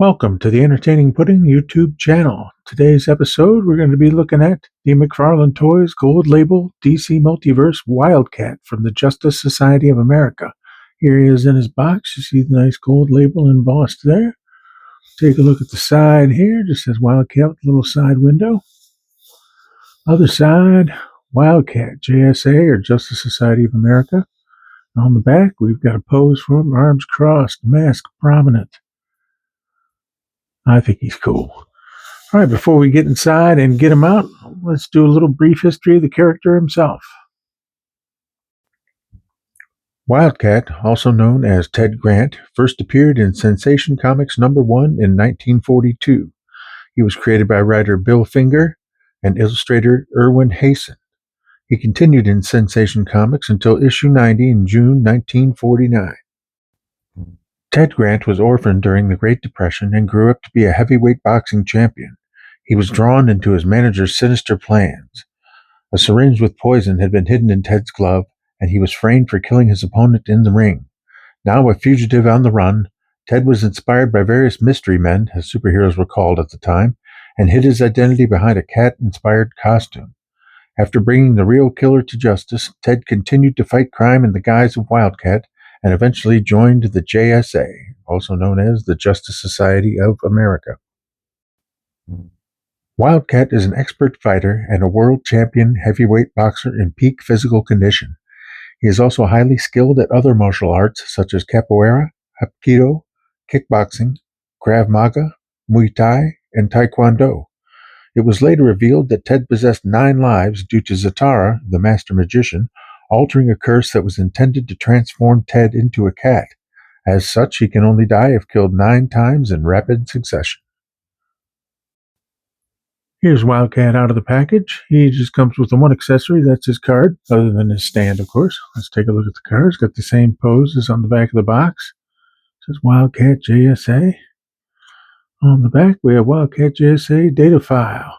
Welcome to the Entertaining Pudding YouTube channel. Today's episode, we're going to be looking at the McFarlane Toys Gold Label DC Multiverse Wildcat from the Justice Society of America. Here he is in his box. You see the nice gold label embossed there. Take a look at the side here. Just says Wildcat with a little side window. Other side, Wildcat, JSA or Justice Society of America. On the back, we've got a pose for him, arms crossed, mask prominent. I think he's cool. All right, before we get inside and get him out, let's do a little brief history of the character himself. Wildcat, also known as Ted Grant, first appeared in Sensation Comics #1 in 1942. He was created by writer Bill Finger and illustrator Irwin Hasen. He continued in Sensation Comics until issue 90 in June 1949. Ted Grant was orphaned during the Great Depression and grew up to be a heavyweight boxing champion. He was drawn into his manager's sinister plans. A syringe with poison had been hidden in Ted's glove, and he was framed for killing his opponent in the ring. Now a fugitive on the run, Ted was inspired by various mystery men, as superheroes were called at the time, and hid his identity behind a cat-inspired costume. After bringing the real killer to justice, Ted continued to fight crime in the guise of Wildcat, and eventually joined the JSA, also known as the Justice Society of America. Wildcat is an expert fighter and a world champion heavyweight boxer in peak physical condition. He is also highly skilled at other martial arts such as capoeira, hapkido, kickboxing, Krav Maga, Muay Thai, and Taekwondo. It was later revealed that Ted possessed 9 lives due to Zatara, the master magician, altering a curse that was intended to transform Ted into a cat. As such, he can only die if killed 9 times in rapid succession. Here's Wildcat out of the package. He just comes with the one accessory, that's his card, other than his stand, of course. Let's take a look at the card. It's got the same pose as on the back of the box. It says Wildcat JSA. On the back, we have Wildcat JSA data file.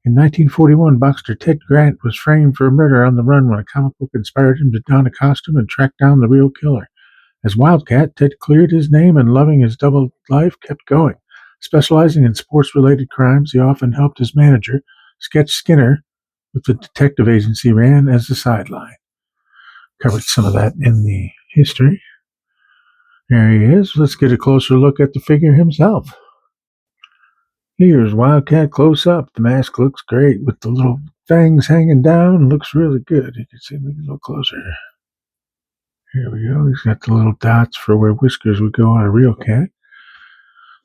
In 1941, boxer Ted Grant was framed for a murder on the run when a comic book inspired him to don a costume and track down the real killer. As Wildcat, Ted cleared his name and, loving his double life, kept going. Specializing in sports-related crimes, he often helped his manager, Sketch Skinner, with the detective agency ran as the sideline. Covered some of that in the history. There he is. Let's get a closer look at the figure himself. Here's Wildcat close up. The mask looks great with the little fangs hanging down. Looks really good. You can see me a little closer. Here we go. He's got the little dots for where whiskers would go on a real cat.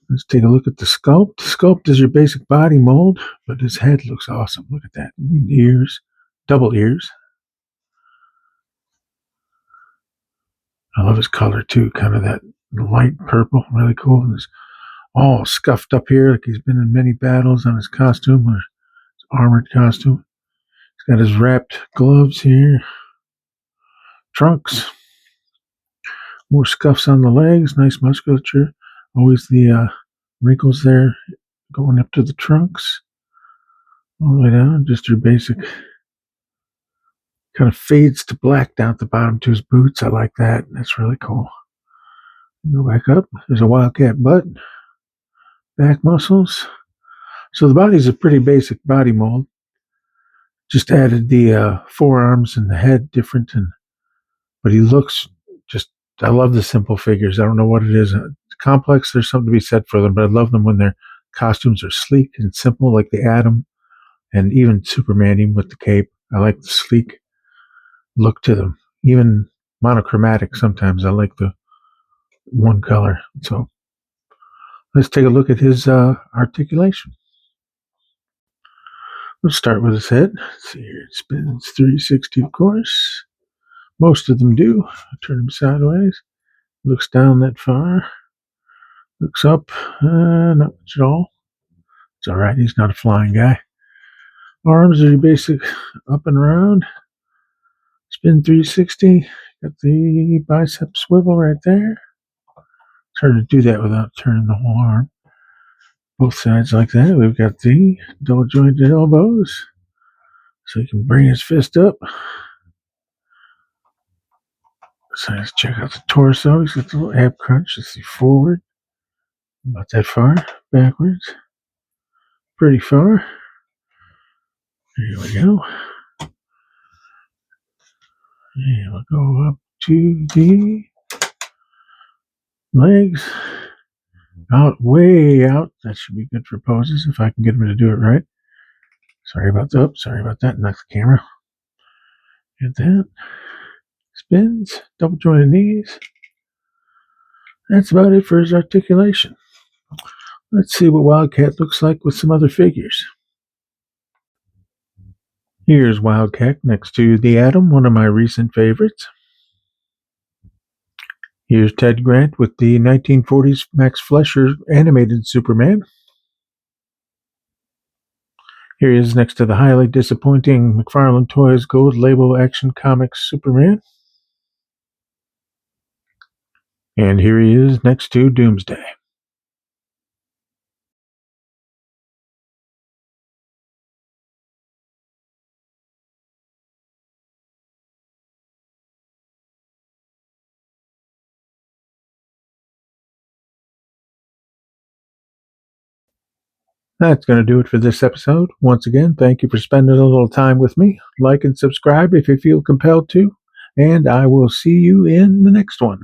Let's take a look at the sculpt. The sculpt is your basic body mold, but his head looks awesome. Look at that. Ears, double ears. I love his color too, kind of that light purple, really cool. And it's all scuffed up here like he's been in many battles on his costume, or his armored costume. He's got his wrapped gloves here. Trunks. More scuffs on the legs, nice musculature. Always the wrinkles there going up to the trunks. All the way down, just your basic. Kind of fades to black down at the bottom to his boots. I like that. That's really cool. Go back up. There's a Wildcat butt. Back muscles. So the body's a pretty basic body mold. Just added the forearms and the head different, but he looks just. I love the simple figures. I don't know what it is. Complex, there's something to be said for them, but I love them when their costumes are sleek and simple, like the Atom, and even Superman, even with the cape. I like the sleek look to them. Even monochromatic sometimes. I like the one color. So let's take a look at his articulation. Let's start with his head. Let's see here. It spins 360, of course. Most of them do. Turn him sideways. Looks down that far. Looks up. Not much at all. It's all right. He's not a flying guy. Arms are your basic up and around. Spin 360. Got the bicep swivel right there. It's hard to do that without turning the whole arm. Both sides like that. We've got the double jointed elbows. So you can bring his fist up. So let's check out the torso. He's got the little ab crunch. Let's see, forward. About that far backwards. Pretty far. Here we go. And we'll go up to the legs. Out, way out. That should be good for poses if I can get them to do it right. Sorry about that. Sorry about that. Knock the camera. Get that. Spins. Double jointed knees. That's about it for his articulation. Let's see what Wildcat looks like with some other figures. Here's Wildcat next to the Atom, one of my recent favorites. Here's Ted Grant with the 1940s Max Fleischer animated Superman. Here he is next to the highly disappointing McFarlane Toys Gold Label Action Comics Superman. And here he is next to Doomsday. That's going to do it for this episode. Once again, thank you for spending a little time with me. Like and subscribe if you feel compelled to, and I will see you in the next one.